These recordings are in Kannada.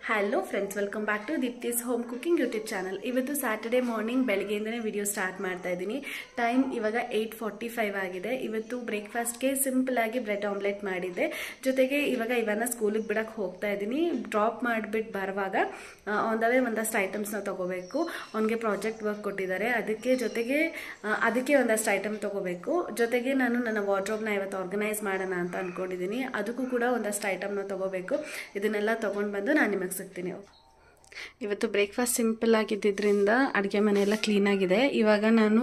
Hello friends, welcome back to Deepti's home cooking YouTube channel. ಇವತ್ತು ಸ್ಯಾಟರ್ಡೇ ಮಾರ್ನಿಂಗ್ ಬೆಳಗ್ಗೆಯಿಂದನೇ ವಿಡಿಯೋ ಸ್ಟಾರ್ಟ್ ಮಾಡ್ತಾ ಇದ್ದೀನಿ. ಟೈಮ್ ಇವಾಗ 8:45 ಆಗಿದೆ. ಇವತ್ತು ಬ್ರೇಕ್ಫಾಸ್ಟ್ಗೆ ಸಿಂಪಲ್ ಆಗಿ ಬ್ರೆಡ್ ಆಮ್ಲೆಟ್ ಮಾಡಿದ್ದೆ. ಜೊತೆಗೆ ಇವಾಗ ಇವನ್ನ ಸ್ಕೂಲಿಗೆ ಬಿಡಕ್ಕೆ ಹೋಗ್ತಾ ಇದ್ದೀನಿ. ಡ್ರಾಪ್ ಮಾಡಿಬಿಟ್ಟು ಬರುವಾಗ ಆನ್ ದ ವೇ ಒಂದಷ್ಟು ಐಟಮ್ಸ್ನ ತೊಗೋಬೇಕು. ಅವನಿಗೆ ಪ್ರಾಜೆಕ್ಟ್ ವರ್ಕ್ ಕೊಟ್ಟಿದ್ದಾರೆ, ಅದಕ್ಕೆ ಒಂದಷ್ಟು ಐಟಮ್ ತೊಗೋಬೇಕು. ಜೊತೆಗೆ ನಾನು ನನ್ನ ವಾರ್ಡ್ರೋಬ್ನ ಇವತ್ತು ಆರ್ಗನೈಸ್ ಮಾಡೋಣ ಅಂತ ಅಂದ್ಕೊಂಡಿದ್ದೀನಿ. ಅದಕ್ಕೂ ಕೂಡ ಒಂದಷ್ಟು ಐಟಮ್ನ ತೊಗೋಬೇಕು. ಇದನ್ನೆಲ್ಲ ತೊಗೊಂಡು ಬಂದು ನಾನು ನಿಮಗೆ ಸಿಗ್ತೀನಿ. ಇವತ್ತು ಬ್ರೇಕ್ಫಾಸ್ಟ್ ಸಿಂಪಲ್ ಆಗಿದ್ದರಿಂದ ಅಡುಗೆ ಮನೆಯೆಲ್ಲ ಕ್ಲೀನಾಗಿದೆ. ಇವಾಗ ನಾನು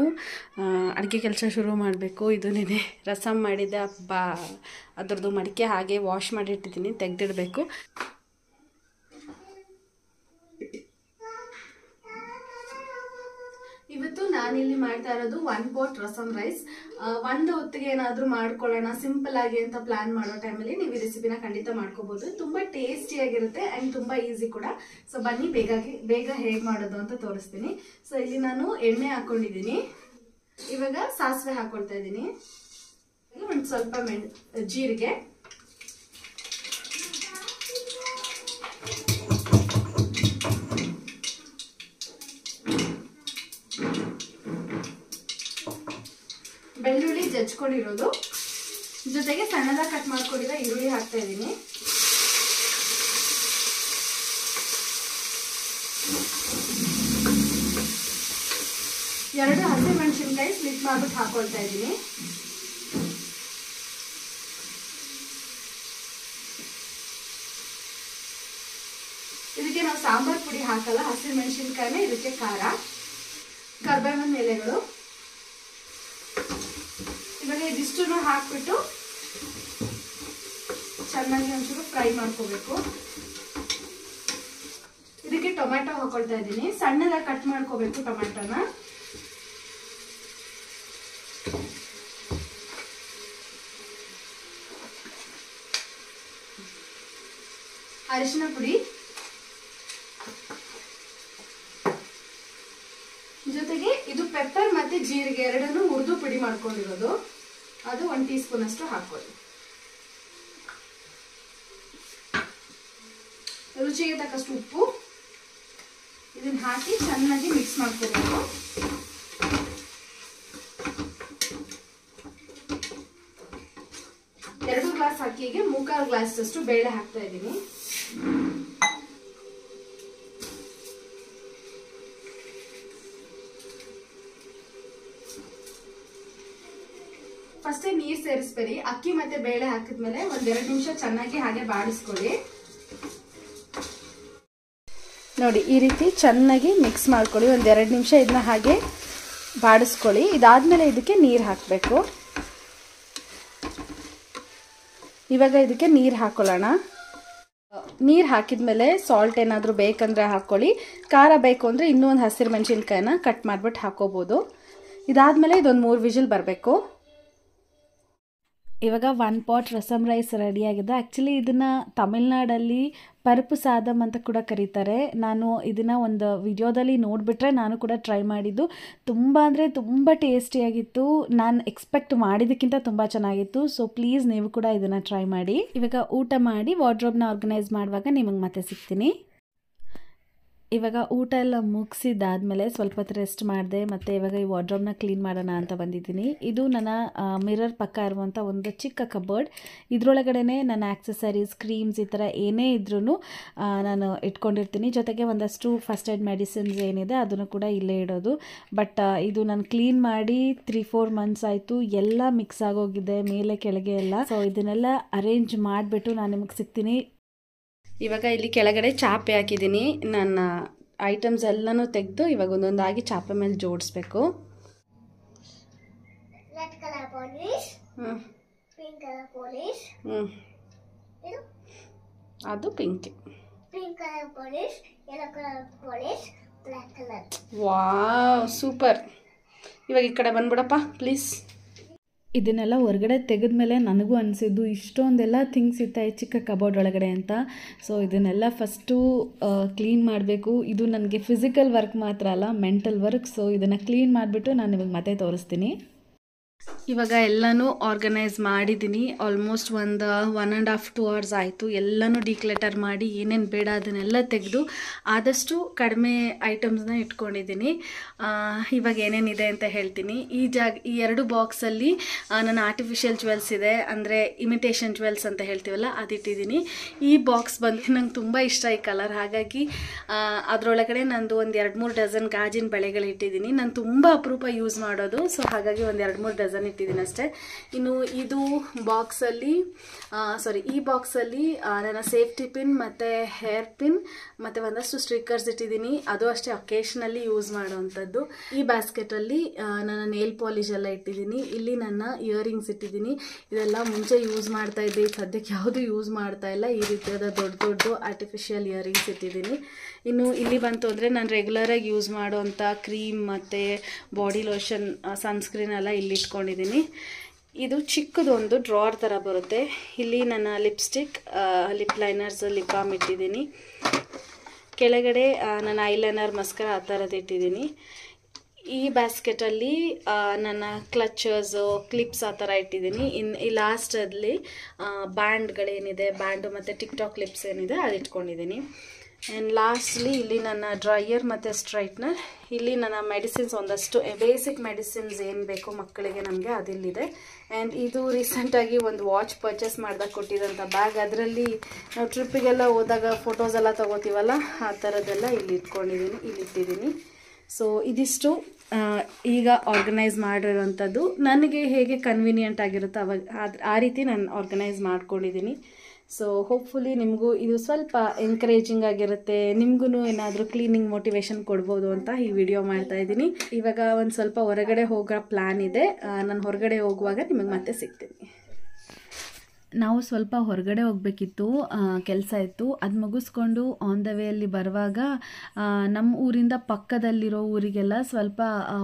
ಅಡುಗೆ ಕೆಲಸ ಶುರು ಮಾಡಬೇಕು. ಇದು ನೆನೆ ರಸಮ್ ಮಾಡಿದ್ದೆ, ಅದರದ್ದು ಮಡಿಕೆ ಹಾಗೆ ವಾಶ್ ಮಾಡಿಟ್ಟಿದ್ದೀನಿ, ತೆಗೆದಿಡಬೇಕು. ಇವತ್ತು ನಾನಿಲ್ಲಿ ಮಾಡ್ತಾ ಇರೋದು 1 pot ರಸಮ್ ರೈಸ್. ಒಂದು ಹೊತ್ತಿಗೆ ಏನಾದರೂ ಮಾಡ್ಕೊಳ್ಳೋಣ ಸಿಂಪಲ್ ಆಗಿ ಅಂತ ಪ್ಲಾನ್ ಮಾಡೋ ಟೈಮಲ್ಲಿ ನೀವು ಈ ರೆಸಿಪಿನ ಖಂಡಿತ ಮಾಡ್ಕೋಬಹುದು. ತುಂಬಾ ಟೇಸ್ಟಿಯಾಗಿರುತ್ತೆ ಆ್ಯಂಡ್ ತುಂಬಾ ಈಸಿ ಕೂಡ. ಸೊ ಬನ್ನಿ ಬೇಗ ಹೇಗೆ ಮಾಡೋದು ಅಂತ ತೋರಿಸ್ತೀನಿ. ಸೊ ಇಲ್ಲಿ ನಾನು ಎಣ್ಣೆ ಹಾಕೊಂಡಿದ್ದೀನಿ. ಇವಾಗ ಸಾಸಿವೆ ಹಾಕೊಳ್ತಾ ಇದ್ದೀನಿ. ಒಂದು ಸ್ವಲ್ಪ ಜೀರಿಗೆ, ಬೆಳ್ಳುಳ್ಳಿ ಜಜ್ಕೊಂಡಿರೋದು, ಜೊತೆಗೆ ಸಣ್ಣದಾಗಿ ಕಟ್ ಮಾಡ್ಕೊಂಡಿರೋ ಈರುಳ್ಳಿ ಹಾಕ್ತಾ ಇದ್ದೀನಿ. ಎರಡು ಹಸಿಮೆಣಸಿನಕಾಯಿ ಸ್ಲಿಟ್ ಮಾಡ್ಬಿಟ್ಟು ಹಾಕೊಳ್ತಾ ಇದ್ದೀನಿ. ಇದಕ್ಕೆ ನಾವು ಸಾಂಬಾರ್ ಪುಡಿ ಹಾಕಲ್ಲ, ಹಸಿಮೆಣಸಿನಕಾಯಿನೇ ಇದಕ್ಕೆ ಖಾರ. ಕರ್ಬೇವಿನ ಎಲೆಗಳು, ಇವಾಗ ಇದಿಷ್ಟು ಹಾಕ್ಬಿಟ್ಟು ಚೆನ್ನಾಗಿ ಒಂಚೂರು ಫ್ರೈ ಮಾಡ್ಕೋಬೇಕು. ಇದಕ್ಕೆ ಟೊಮ್ಯಾಟೊ ಹಾಕೊಳ್ತಾ ಇದ್ದೀನಿ. ಸಣ್ಣದಾಗಿ ಕಟ್ ಮಾಡ್ಕೋಬೇಕು ಟೊಮ್ಯಾಟೊನ. ಅರಿಶಿನ ಪುಡಿ, ಜೊತೆಗೆ ಇದು ಪೆಪ್ಪರ್ ಮತ್ತೆ ಜೀರಿಗೆ ಎರಡನ್ನು ಹುರಿದು ಪುಡಿ ಮಾಡ್ಕೊಂಡಿರೋದು, ಅದು 1 ಟೀ ಸ್ಪೂನ್ ಅಷ್ಟು ಹಾಕೊಳ್ಳಿ. ರುಚಿಗೆ ತಕ್ಕಷ್ಟು ಉಪ್ಪು, ಇದನ್ನ ಹಾಕಿ ಚೆನ್ನಾಗಿ ಮಿಕ್ಸ್ ಮಾಡ್ಕೋಬೇಕು. ಎರಡು ಗ್ಲಾಸ್ ಅಕ್ಕಿಗೆ 3/4 ಗ್ಲಾಸ್ ಅಷ್ಟು ಬೇಳೆ ಹಾಕ್ತಾ ಇದ್ದೀನಿ. ಫಸ್ಟೇ ನೀರು ಸೇರಿಸ್ಬೇಡಿ. ಅಕ್ಕಿ ಮತ್ತೆ ಬೇಳೆ ಹಾಕಿದ್ಮೇಲೆ 1-2 ನಿಮಿಷ ಚೆನ್ನಾಗಿ ಹಾಗೆ ಬಾಡಿಸ್ಕೊಳ್ಳಿ. ನೋಡಿ, ಈ ರೀತಿ ಚೆನ್ನಾಗಿ ಮಿಕ್ಸ್ ಮಾಡ್ಕೊಳ್ಳಿ. 1-2 ನಿಮಿಷ ಇದನ್ನ ಹಾಗೆ ಬಾಡಿಸ್ಕೊಳ್ಳಿ. ಇದಾದ್ಮೇಲೆ ಇದಕ್ಕೆ ನೀರು ಹಾಕಬೇಕು. ಇವಾಗ ಇದಕ್ಕೆ ನೀರು ಹಾಕೊಳ್ಳೋಣ. ನೀರು ಹಾಕಿದ್ಮೇಲೆ ಸಾಲ್ಟ್ ಏನಾದರೂ ಬೇಕಂದ್ರೆ ಹಾಕ್ಕೊಳ್ಳಿ. ಖಾರ ಬೇಕು ಅಂದರೆ ಇನ್ನೂ ಒಂದು ಹಸಿರು ಮೆಣಸಿನ್ಕಾಯಿನ ಕಟ್ ಮಾಡಿಬಿಟ್ಟು ಹಾಕೋಬೋದು. ಇದಾದ್ಮೇಲೆ ಇದೊಂದು 3 ವಿಜಿಲ್ ಬರಬೇಕು. ಇವಾಗ 1 pot ರಸಮ್ ರೈಸ್ ರೆಡಿಯಾಗಿದೆ. ಆ್ಯಕ್ಚುಲಿ ಇದನ್ನು ತಮಿಳ್ನಾಡಲ್ಲಿ ಪರುಪು ಸಾದಮ್ ಅಂತ ಕೂಡ ಕರೀತಾರೆ. ನಾನು ಇದನ್ನು ಒಂದು ವಿಡಿಯೋದಲ್ಲಿ ನೋಡಿಬಿಟ್ರೆ ನಾನು ಕೂಡ ಟ್ರೈ ಮಾಡಿದ್ದು. ತುಂಬ ಅಂದರೆ ತುಂಬ ಟೇಸ್ಟಿಯಾಗಿತ್ತು. ನಾನು ಎಕ್ಸ್ಪೆಕ್ಟ್ ಮಾಡಿದ್ದಕ್ಕಿಂತ ತುಂಬ ಚೆನ್ನಾಗಿತ್ತು. ಸೊ ಪ್ಲೀಸ್ ನೀವು ಕೂಡ ಇದನ್ನು ಟ್ರೈ ಮಾಡಿ. ಇವಾಗ ಊಟ ಮಾಡಿ ವಾರ್ಡ್ರೋಬ್ನ ಆರ್ಗನೈಸ್ ಮಾಡುವಾಗ ನಿಮಗೆ ಮತ್ತೆ ಸಿಗ್ತೀನಿ. ಇವಾಗ ಊಟ ಎಲ್ಲ ಮುಗಿಸಿದ್ದಾದಮೇಲೆ ಸ್ವಲ್ಪ ಹೊತ್ತು ರೆಸ್ಟ್ ಮಾಡಿದೆ. ಮತ್ತು ಇವಾಗ ಈ ವಾರ್ಡ್ರೋಬ್ನ ಕ್ಲೀನ್ ಮಾಡೋಣ ಅಂತ ಬಂದಿದ್ದೀನಿ. ಇದು ನನ್ನ ಮಿರರ್ ಪಕ್ಕ ಇರುವಂಥ ಒಂದು ಚಿಕ್ಕ ಕಬೋರ್ಡ್. ಇದರೊಳಗಡೆ ನನ್ನ ಆಕ್ಸೆಸರೀಸ್, ಕ್ರೀಮ್ಸ್ ಈ ಥರ ಏನೇ ಇದ್ರೂ ನಾನು ಇಟ್ಕೊಂಡಿರ್ತೀನಿ. ಜೊತೆಗೆ ಒಂದಷ್ಟು ಫಸ್ಟ್ ಏಡ್ ಮೆಡಿಸಿನ್ಸ್ ಏನಿದೆ ಅದನ್ನು ಕೂಡ ಇಲ್ಲೇ ಇಡೋದು. ಬಟ್ ಇದು ನಾನು ಕ್ಲೀನ್ ಮಾಡಿ 3-4 ಮಂತ್ಸ್ ಆಯಿತು. ಎಲ್ಲ ಮಿಕ್ಸ್ ಆಗೋಗಿದೆ ಮೇಲೆ ಕೆಳಗೆ ಎಲ್ಲ. ಸೊ ಇದನ್ನೆಲ್ಲ ಅರೇಂಜ್ ಮಾಡಿಬಿಟ್ಟು ನಾನು ನಿಮಗೆ ಸಿಗ್ತೀನಿ. ಇವಾಗ ಇಲ್ಲಿ ಕೆಳಗಡೆ ಚಾಪೆ ಹಾಕಿದ್ದೀನಿ. ನನ್ನ ಐಟಮ್ಸ್ ಎಲ್ಲನೂ ತೆಗೆದು ಇವಾಗ ಒಂದೊಂದಾಗಿ ಚಾಪೆ ಮೇಲೆ ಜೋಡಿಸ್ಬೇಕು. ಅದು ಪಿಂಕ್. Wow, super. ಇವಾಗ ಈ ಕಡೆ ಬಂದ್ಬಿಡಪ್ಪ ಪ್ಲೀಸ್. ಇದನ್ನೆಲ್ಲ ಹೊರಗಡೆ ತೆಗೆದ್ಮೇಲೆ ನನಗೂ ಅನಿಸಿದ್ದು ಇಷ್ಟೊಂದೆಲ್ಲ ಥಿಂಗ್ಸ್ ಇತ್ತು ಈ ಚಿಕ್ಕ ಕಬೋರ್ಡ್ ಒಳಗಡೆ ಅಂತ. ಸೊ ಇದನ್ನೆಲ್ಲ ಫಸ್ಟು ಕ್ಲೀನ್ ಮಾಡಬೇಕು. ಇದು ನನಗೆ ಫಿಸಿಕಲ್ ವರ್ಕ್ ಮಾತ್ರ ಅಲ್ಲ, ಮೆಂಟಲ್ ವರ್ಕ್. ಸೊ ಇದನ್ನು ಕ್ಲೀನ್ ಮಾಡಿಬಿಟ್ಟು ನಾನು ನಿಮಗೆ ಮತ್ತೆ ತೋರಿಸ್ತೀನಿ. ಇವಾಗ ಎಲ್ಲನೂ ಆರ್ಗನೈಸ್ ಮಾಡಿದ್ದೀನಿ. ಆಲ್ಮೋಸ್ಟ್ ಒಂದು 1.5 to 2 hours ಆಯಿತು. ಎಲ್ಲನೂ ಡಿಕ್ಲೆಟರ್ ಮಾಡಿ ಏನೇನು ಬೇಡ ಅದನ್ನೆಲ್ಲ ತೆಗೆದು ಆದಷ್ಟು ಕಡಿಮೆ ಐಟಮ್ಸ್ನ ಇಟ್ಕೊಂಡಿದ್ದೀನಿ. ಇವಾಗ ಏನೇನಿದೆ ಅಂತ ಹೇಳ್ತೀನಿ. ಈ 2 ಬಾಕ್ಸಲ್ಲಿ ನನ್ನ ಆರ್ಟಿಫಿಷಿಯಲ್ ಜ್ಯುವೆಲ್ಸ್ ಇದೆ, ಅಂದರೆ ಇಮಿಟೇಷನ್ ಜ್ಯುವೆಲ್ಸ್ ಅಂತ ಹೇಳ್ತೀವಲ್ಲ ಅದಿಟ್ಟಿದ್ದೀನಿ. ಈ ಬಾಕ್ಸ್ ಬಂದು ನಂಗೆ ತುಂಬ ಇಷ್ಟ ಈ ಕಲರ್, ಹಾಗಾಗಿ ಅದರೊಳಗಡೆ ನಂದು ಒಂದು 2-3 ಡಜನ್ ಗಾಜಿನ ಬಳೆಗಳು ಇಟ್ಟಿದ್ದೀನಿ. ನಾನು ತುಂಬ ಅಪರೂಪ ಯೂಸ್ ಮಾಡೋದು, ಸೊ ಹಾಗಾಗಿ ಒಂದು 2-3 ಡಜನ್ ಇಟ್ಟಿದ್ದೀನಿ ಅಷ್ಟೇ. ಇನ್ನು ಇದು ಬಾಕ್ಸಲ್ಲಿ ಈ ಬಾಕ್ಸಲ್ಲಿ ನನ್ನ ಸೇಫ್ಟಿ ಪಿನ್ ಮತ್ತು ಹೇರ್ ಪಿನ್ ಮತ್ತು ಒಂದಷ್ಟು ಸ್ಟಿಕ್ಕರ್ಸ್ ಇಟ್ಟಿದ್ದೀನಿ, ಅದು ಅಷ್ಟೇ ಅಕೇಶನಲ್ಲಿ ಯೂಸ್ ಮಾಡುವಂಥದ್ದು. ಈ ಬ್ಯಾಸ್ಕೆಟಲ್ಲಿ ನನ್ನ ನೇಲ್ ಪಾಲಿಶ್ ಎಲ್ಲ ಇಟ್ಟಿದ್ದೀನಿ. ಇಲ್ಲಿ ನನ್ನ ಇಯರಿಂಗ್ಸ್ ಇಟ್ಟಿದ್ದೀನಿ. ಇದೆಲ್ಲ ಮುಂಚೆ ಯೂಸ್ ಮಾಡ್ತಾ ಇದ್ದೆ, ಸದ್ಯಕ್ಕೆ ಯಾವುದು ಯೂಸ್ ಮಾಡ್ತಾ ಇಲ್ಲ. ಈ ರೀತಿಯಾದ ದೊಡ್ಡ ಆರ್ಟಿಫಿಷಿಯಲ್ ಇಯರಿಂಗ್ಸ್ ಇಟ್ಟಿದ್ದೀನಿ. ಇನ್ನು ಇಲ್ಲಿ ಬಂತು ಅಂದರೆ ನಾನು ರೆಗ್ಯುಲರಾಗಿ ಯೂಸ್ ಮಾಡುವಂಥ ಕ್ರೀಮ್ ಮತ್ತು ಬಾಡಿ ಲೋಷನ್, ಸನ್ಸ್ಕ್ರೀನ್ ಎಲ್ಲ ಇಲ್ಲಿ ಇಟ್ಕೊಂಡಿದ್ದೀನಿ. ಇದು ಚಿಕ್ಕದೊಂದು ಡ್ರಾರ್ ಥರ ಬರುತ್ತೆ. ಇಲ್ಲಿ ನನ್ನ lipstick, lip liners, lip balm ಇಟ್ಟಿದ್ದೀನಿ. ಕೆಳಗಡೆ ನನ್ನ ಐಲೈನರ್, ಮಸ್ಕರ ಆ ಥರದ್ದು ಇಟ್ಟಿದ್ದೀನಿ. ಈ ಬ್ಯಾಸ್ಕೆಟಲ್ಲಿ ನನ್ನ ಕ್ಲಚರ್ಸು, ಕ್ಲಿಪ್ಸ್ ಆ ಥರ ಇಟ್ಟಿದ್ದೀನಿ. ಈ ಲಾಸ್ಟಲ್ಲಿ ಬ್ಯಾಂಡ್ಗಳೇನಿದೆ, ಬ್ಯಾಂಡು ಮತ್ತು ಟಿಕ್ಟಾಕ್ ಕ್ಲಿಪ್ಸ್ ಏನಿದೆ ಅದು ಇಟ್ಕೊಂಡಿದ್ದೀನಿ. ಆ್ಯಂಡ್ ಲಾಸ್ಟ್ಲಿ ಇಲ್ಲಿ ನನ್ನ ಡ್ರೈಯರ್ ಮತ್ತು ಸ್ಟ್ರೈಟ್ನರ್. ಇಲ್ಲಿ ನನ್ನ ಮೆಡಿಸಿನ್ಸ್, ಒಂದಷ್ಟು ಬೇಸಿಕ್ ಮೆಡಿಸಿನ್ಸ್ ಏನು ಬೇಕು ಮಕ್ಕಳಿಗೆ ನಮಗೆ ಅದಿಲ್ಲಿದೆ. ಆ್ಯಂಡ್ ಇದು ರೀಸೆಂಟಾಗಿ ಒಂದು ವಾಚ್ ಪರ್ಚೇಸ್ ಮಾಡಿದಾಗ ಕೊಟ್ಟಿದ್ದಂಥ ಬ್ಯಾಗ್, ಅದರಲ್ಲಿ ನಾವು ಟ್ರಿಪ್ಪಿಗೆಲ್ಲ ಹೋದಾಗ ಫೋಟೋಸ್ ಎಲ್ಲ ತೊಗೋತೀವಲ್ಲ ಆ ಥರದ್ದೆಲ್ಲ ಇಲ್ಲಿಟ್ಟಿದ್ದೀನಿ. ಸೊ ಇದಿಷ್ಟು ಈಗ ಆರ್ಗನೈಸ್ ಮಾಡಿರೋವಂಥದ್ದು. ನನಗೆ ಹೇಗೆ ಕನ್ವೀನಿಯೆಂಟ್ ಆಗಿರುತ್ತೋ ಆ ರೀತಿ ನಾನು ಆರ್ಗನೈಸ್ ಮಾಡ್ಕೊಂಡಿದ್ದೀನಿ. ಸೊ ಹೋಪ್ಫುಲಿ ನಿಮಗೂ ಇದು ಸ್ವಲ್ಪ ಎನ್ಕರೇಜಿಂಗ್ ಆಗಿರುತ್ತೆ, ನಿಮಗೂ ಏನಾದರೂ ಕ್ಲೀನಿಂಗ್ ಮೋಟಿವೇಶನ್ ಕೊಡ್ಬೋದು ಅಂತ ಈ ವಿಡಿಯೋ ಮಾಡ್ತಾ ಇದ್ದೀನಿ. ಇವಾಗ ಒಂದು ಸ್ವಲ್ಪ ಹೊರಗಡೆ ಹೋಗೋ ಪ್ಲ್ಯಾನ್ ಇದೆ. ನಾನು ಹೊರಗಡೆ ಹೋಗುವಾಗ ನಿಮಗೆ ಮತ್ತೆ ಸಿಗ್ತೀನಿ. ನಾವು ಸ್ವಲ್ಪ ಹೊರಗಡೆ ಹೋಗಬೇಕಿತ್ತು, ಕೆಲಸ ಇತ್ತು. ಅದು ಮುಗಿಸ್ಕೊಂಡು ಆನ್ ದ ವೇಯಲ್ಲಿ ಬರುವಾಗ ನಮ್ಮ ಊರಿಂದ ಪಕ್ಕದಲ್ಲಿರೋ ಊರಿಗೆಲ್ಲ ಸ್ವಲ್ಪ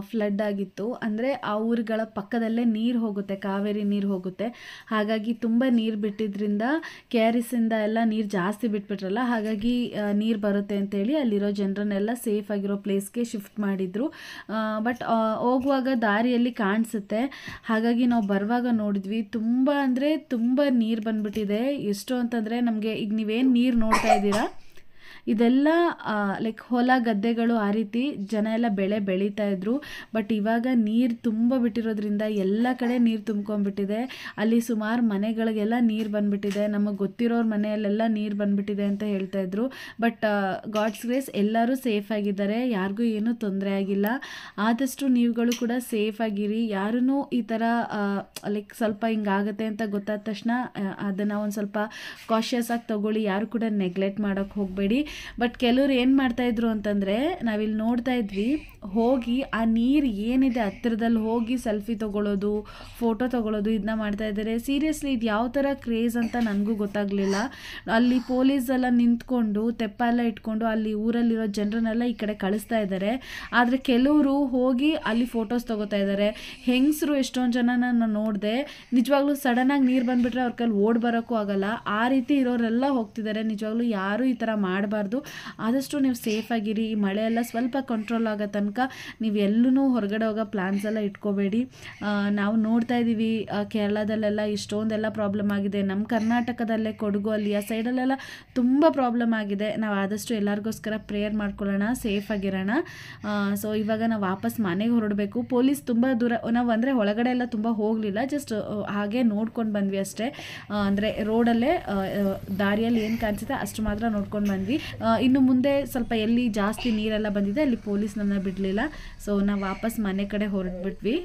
ಫ್ಲಡ್ ಆಗಿತ್ತು. ಅಂದರೆ ಆ ಊರುಗಳ ಪಕ್ಕದಲ್ಲೇ ನೀರು ಹೋಗುತ್ತೆ, ಕಾವೇರಿ ನೀರು ಹೋಗುತ್ತೆ. ಹಾಗಾಗಿ ತುಂಬ ನೀರು ಬಿಟ್ಟಿದ್ರಿಂದ KRSಯಿಂದ ಎಲ್ಲ ನೀರು ಜಾಸ್ತಿ ಬಿಟ್ಬಿಟ್ರಲ್ಲ, ಹಾಗಾಗಿ ನೀರು ಬರುತ್ತೆ ಅಂತೇಳಿ ಅಲ್ಲಿರೋ ಜನರನ್ನೆಲ್ಲ ಸೇಫ್ ಆಗಿರೋ ಪ್ಲೇಸ್ಗೆ ಶಿಫ್ಟ್ ಮಾಡಿದರು. ಬಟ್ ಹೋಗುವಾಗ ದಾರಿಯಲ್ಲಿ ಕಾಣಿಸುತ್ತೆ, ಹಾಗಾಗಿ ನಾವು ಬರುವಾಗ ನೋಡಿದ್ವಿ ತುಂಬ ಅಂದರೆ ತುಂಬ ನೀರು ಬಂದ್ಬಿಟ್ಟಿದೆ. ಎಷ್ಟು ಅಂತಂದರೆ ನಮಗೆ ಈಗ ನೀವೇನು ನೀರು ನೋಡ್ತಾ ಇದ್ದೀರಾ ಇದೆಲ್ಲ ಲೈಕ್ ಹೊಲ ಗದ್ದೆಗಳು, ಆ ರೀತಿ ಜನ ಎಲ್ಲ ಬೆಳೆ ಬೆಳೀತಾ ಇದ್ರು. ಬಟ್ ಇವಾಗ ನೀರು ತುಂಬ ಬಿಟ್ಟಿರೋದ್ರಿಂದ ಎಲ್ಲ ಕಡೆ ನೀರು ತುಂಬ್ಕೊಂಡ್ಬಿಟ್ಟಿದೆ. ಅಲ್ಲಿ ಸುಮಾರು ಮನೆಗಳಿಗೆಲ್ಲ ನೀರು ಬಂದ್ಬಿಟ್ಟಿದೆ. ನಮಗೆ ಗೊತ್ತಿರೋರ ಮನೆಯಲ್ಲೆಲ್ಲ ನೀರು ಬಂದ್ಬಿಟ್ಟಿದೆ ಅಂತ ಹೇಳ್ತಾ ಇದ್ರು. ಬಟ್ ಗಾಡ್ಸ್ ಗ್ರೇಸ್ ಎಲ್ಲರೂ ಸೇಫ್ ಆಗಿದ್ದಾರೆ, ಯಾರಿಗೂ ಏನೂ ತೊಂದರೆ ಆಗಿಲ್ಲ. ಆದಷ್ಟು ನೀವುಗಳು ಕೂಡ ಸೇಫ್ ಆಗಿರಿ. ಯಾರೂ ಈ ಥರ ಲೈಕ್ ಸ್ವಲ್ಪ ಹಿಂಗಾಗುತ್ತೆ ಅಂತ ಗೊತ್ತಾದ ತಕ್ಷಣ ಅದನ್ನು ಒಂದು ಸ್ವಲ್ಪ ಕಾಷಿಯಸ್ ಆಗಿ ತಗೊಳ್ಳಿ, ಯಾರು ಕೂಡ ನೆಗ್ಲೆಕ್ಟ್ ಮಾಡೋಕ್ಕೆ ಹೋಗಬೇಡಿ. ಬಟ್ ಕೆಲವ್ರು ಏನು ಮಾಡ್ತಾಯಿದ್ರು ಅಂತಂದರೆ, ನಾವಿಲ್ಲಿ ನೋಡ್ತಾ ಇದ್ವಿ, ಹೋಗಿ ಆ ನೀರು ಏನಿದೆ ಹತ್ತಿರದಲ್ಲಿ ಹೋಗಿ ಸೆಲ್ಫಿ ತೊಗೊಳ್ಳೋದು, ಫೋಟೋ ತೊಗೊಳ್ಳೋದು, ಇದನ್ನ ಮಾಡ್ತಾಯಿದ್ದಾರೆ. ಸೀರಿಯಸ್ಲಿ ಇದು ಯಾವ ಥರ ಕ್ರೇಜ್ ಅಂತ ನನಗೂ ಗೊತ್ತಾಗಲಿಲ್ಲ. ಅಲ್ಲಿ ಪೊಲೀಸ್ ಎಲ್ಲ ನಿಂತ್ಕೊಂಡು ತೆಪ್ಪ ಎಲ್ಲ ಇಟ್ಕೊಂಡು ಅಲ್ಲಿ ಊರಲ್ಲಿರೋ ಜನರನ್ನೆಲ್ಲ ಈ ಕಡೆ ಕಳಿಸ್ತಾ ಇದ್ದಾರೆ. ಆದರೆ ಕೆಲವರು ಹೋಗಿ ಅಲ್ಲಿ ಫೋಟೋಸ್ ತೊಗೋತಾ ಇದ್ದಾರೆ. ಹೆಂಗಸರು ಎಷ್ಟೊಂದು ಜನ ನಾನು ನೋಡಿದೆ, ನಿಜವಾಗ್ಲೂ ಸಡನ್ನಾಗಿ ನೀರು ಬಂದುಬಿಟ್ರೆ ಅವ್ರ ಕೈಲಿ ಓಡಿ ಬರೋಕ್ಕೂ ಆಗಲ್ಲ, ಆ ರೀತಿ ಇರೋರೆಲ್ಲ ಹೋಗ್ತಿದ್ದಾರೆ. ನಿಜವಾಗ್ಲೂ ಯಾರೂ ಈ ಥರ ಮಾಡಬಾರ್ದು. ಆದಷ್ಟು ನೀವು ಸೇಫ್ ಆಗಿರಿ. ಈ ಮಳೆ ಎಲ್ಲ ಸ್ವಲ್ಪ ಕಂಟ್ರೋಲ್ ಆಗೋ ತನಕ ನೀವು ಎಲ್ಲೂ ಹೊರಗಡೆ ಹೋಗೋ ಪ್ಲ್ಯಾನ್ಸ್ ಎಲ್ಲ ಇಟ್ಕೋಬೇಡಿ. ನಾವು ನೋಡ್ತಾ ಇದ್ದೀವಿ ಕೇರಳದಲ್ಲೆಲ್ಲ ಇಷ್ಟೊಂದೆಲ್ಲ ಪ್ರಾಬ್ಲಮ್ ಆಗಿದೆ. ನಮ್ಮ ಕರ್ನಾಟಕದಲ್ಲೇ ಕೊಡಗು ಅಲ್ಲಿ ಆ ಸೈಡಲ್ಲೆಲ್ಲ ತುಂಬ ಪ್ರಾಬ್ಲಮ್ ಆಗಿದೆ. ನಾವು ಆದಷ್ಟು ಎಲ್ಲರಿಗೋಸ್ಕರ ಪ್ರೇಯರ್ ಮಾಡ್ಕೊಳ್ಳೋಣ, ಸೇಫ್ ಆಗಿರೋಣ. ಸೊ ಇವಾಗ ನಾವು ವಾಪಸ್ ಮನೆಗೆ ಹೊರಡಬೇಕು. ಪೊಲೀಸ್ ತುಂಬ ದೂರ, ನಾವು ಅಂದರೆ ಒಳಗಡೆ ಎಲ್ಲ ತುಂಬ ಹೋಗಲಿಲ್ಲ, ಜಸ್ಟ್ ಹಾಗೆ ನೋಡ್ಕೊಂಡು ಬಂದ್ವಿ ಅಷ್ಟೇ. ಅಂದರೆ ರೋಡಲ್ಲೇ ದಾರಿಯಲ್ಲಿ ಏನು ಕಾಣಿಸುತ್ತೆ ಅಷ್ಟು ಮಾತ್ರ ನೋಡ್ಕೊಂಡು ಬಂದ್ವಿ. ಇನ್ನು ಮುಂದೆ ಸ್ವಲ್ಪ ಎಲ್ಲಿ ಜಾಸ್ತಿ ನೀರೆಲ್ಲ ಬಂದಿದೆ ಅಲ್ಲಿ ಪೊಲೀಸ್ ನಮ್ಮನ್ನ ಬಿಡಲಿಲ್ಲ. ಸೊ ನಾವು ವಾಪಸ್ ಮನೆ ಕಡೆ ಹೊರಟ್ಬಿಟ್ವಿ.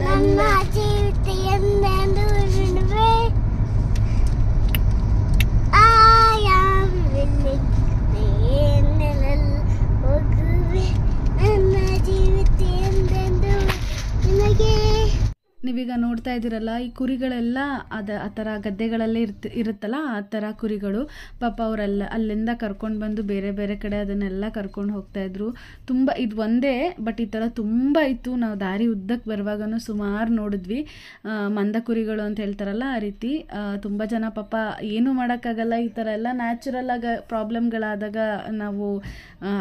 ನನ್ನ ಜೀವಿತ ಎಂದೆಂದು ಉರುಳುವೆ. I am willing. ಏನೆಲ್ಲ ಹೋಗುವೆ ನನ್ನ ಜೀವಿತ ಎಂದೆಂದು ನಿಮಗೆ. ನೀವೀಗ ನೋಡ್ತಾ ಇದ್ದೀರಲ್ಲ, ಈ ಕುರಿಗಳೆಲ್ಲ ಆ ಥರ ಗದ್ದೆಗಳಲ್ಲೇ ಇರುತ್ತಲ್ಲ, ಆ ಥರ ಕುರಿಗಳು. ಪಾಪ ಅವರೆಲ್ಲ ಅಲ್ಲಿಂದ ಕರ್ಕೊಂಡು ಬಂದು ಬೇರೆ ಬೇರೆ ಕಡೆ ಅದನ್ನೆಲ್ಲ ಕರ್ಕೊಂಡು ಹೋಗ್ತಾಯಿದ್ರು. ತುಂಬ ಇದು ಒಂದೇ, ಬಟ್ ಈ ಥರ ತುಂಬ ಇತ್ತು. ನಾವು ದಾರಿ ಉದ್ದಕ್ಕೆ ಬರುವಾಗನೂ ಸುಮಾರು ನೋಡಿದ್ವಿ. ಮಂದ ಕುರಿಗಳು ಅಂತ ಹೇಳ್ತಾರಲ್ಲ, ಆ ರೀತಿ. ತುಂಬ ಜನ ಪಾಪ ಏನೂ ಮಾಡೋಕ್ಕಾಗಲ್ಲ, ಈ ಥರ ಎಲ್ಲ ನ್ಯಾಚುರಲ್ ಆಗಿ ಪ್ರಾಬ್ಲಮ್ಗಳಾದಾಗ ನಾವು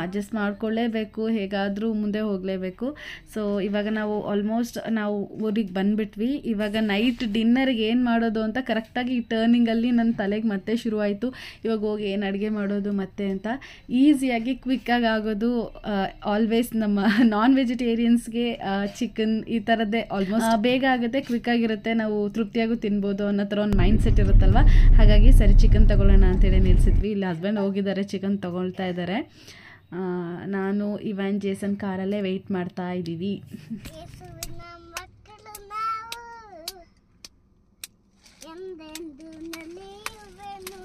ಅಡ್ಜಸ್ಟ್ ಮಾಡ್ಕೊಳ್ಳೇಬೇಕು, ಹೇಗಾದರೂ ಮುಂದೆ ಹೋಗಲೇಬೇಕು. ಸೊ ಇವಾಗ ನಾವು ಆಲ್ಮೋಸ್ಟ್ ನಾವು ಊರಿಗೆ ಬಂದುಬಿಟ್ವಿ. ಇವಾಗ ನೈಟ್ ಡಿನ್ನರ್ಗೆ ಏನು ಮಾಡೋದು ಅಂತ ಕರೆಕ್ಟಾಗಿ ಈ ಟರ್ನಿಂಗಲ್ಲಿ ನನ್ನ ತಲೆಗೆ ಮತ್ತೆ ಶುರುವಾಯಿತು. ಇವಾಗ ಹೋಗಿ ಏನು ಅಡುಗೆ ಮಾಡೋದು ಮತ್ತೆ ಅಂತ. ಈಸಿಯಾಗಿ ಕ್ವಿಕ್ಕಾಗಿ ಆಗೋದು ಆಲ್ವೇಸ್ ನಮ್ಮ ನಾನ್ ವೆಜಿಟೇರಿಯನ್ಸ್ಗೆ ಚಿಕನ್ ಈ ಥರದ್ದೇ ಆಲ್ಮೋಸ್ಟ್ ಬೇಗ ಆಗುತ್ತೆ, ಕ್ವಿಕ್ಕಾಗಿರುತ್ತೆ, ನಾವು ತೃಪ್ತಿಯಾಗೂ ತಿನ್ಬೋದು ಅನ್ನೋ ಥರ ಒಂದು ಮೈಂಡ್ ಸೆಟ್ ಇರುತ್ತಲ್ವ. ಹಾಗಾಗಿ ಸರಿ ಚಿಕನ್ ತೊಗೊಳ್ಳೋಣ ಅಂತೇಳಿ ನಿಲ್ಲಿಸಿದ್ವಿ. ಇಲ್ಲಿ ಹಸ್ಬೆಂಡ್ ಹೋಗಿದ್ದಾರೆ, ಚಿಕನ್ ತೊಗೊಳ್ತಾ ಇದ್ದಾರೆ. ನಾನು ಇವಾನ್ ಜೇಸನ್ ಕಾರಲ್ಲೇ ವೆಯ್ಟ್ ಮಾಡ್ತಾ ಇದ್ದೀವಿ. ಯೇಸುವಿನ ಮಕ್ಕಳು ನಾವು ಎಂದೆಂದು ನಲಿಯುವೆನು.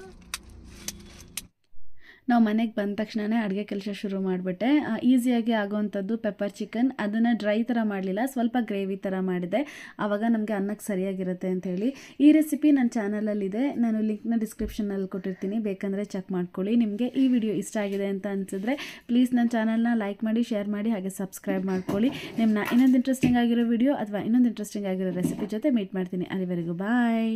ನಾವು ಮನೆಗೆ ಬಂದ ತಕ್ಷಣವೇ ಅಡುಗೆ ಕೆಲಸ ಶುರು ಮಾಡಿಬಿಟ್ಟೆ. ಈಸಿಯಾಗಿ ಆಗೋವಂಥದ್ದು ಪೆಪ್ಪರ್ ಚಿಕನ್. ಅದನ್ನು ಡ್ರೈ ಥರ ಮಾಡಲಿಲ್ಲ, ಸ್ವಲ್ಪ ಗ್ರೇವಿ ಥರ ಮಾಡಿದೆ. ಆವಾಗ ನಮಗೆ ಅನ್ನಕ್ಕೆ ಸರಿಯಾಗಿರುತ್ತೆ ಅಂಥೇಳಿ. ಈ ರೆಸಿಪಿ ನನ್ನ ಚಾನಲಲ್ಲಿದೆ, ನಾನು ಲಿಂಕ್ನ ಡಿಸ್ಕ್ರಿಪ್ಷನಲ್ಲಿ ಕೊಟ್ಟಿರ್ತೀನಿ, ಬೇಕಂದರೆ ಚೆಕ್ ಮಾಡ್ಕೊಳ್ಳಿ. ನಿಮಗೆ ಈ ವಿಡಿಯೋ ಇಷ್ಟ ಆಗಿದೆ ಅಂತ ಅನಿಸಿದ್ರೆ ಪ್ಲೀಸ್ ನನ್ನ ಚಾನಲ್ನ ಲೈಕ್ ಮಾಡಿ, ಶೇರ್ ಮಾಡಿ, ಹಾಗೆ ಸಬ್ಸ್ಕ್ರೈಬ್ ಮಾಡ್ಕೊಳ್ಳಿ. ನಿಮ್ಮನ್ನ ಇನ್ನೊಂದು ಇಂಟ್ರೆಸ್ಟಿಂಗ್ ಆಗಿರೋ ವಿಡಿಯೋ ಅಥವಾ ಇನ್ನೊಂದು ಇಂಟ್ರೆಸ್ಟಿಂಗ್ ಆಗಿರೋ ರೆಸಿಪಿ ಜೊತೆ ಮೀಟ್ ಮಾಡ್ತೀನಿ. ಅಲ್ಲಿವರೆಗೂ ಬಾಯ್.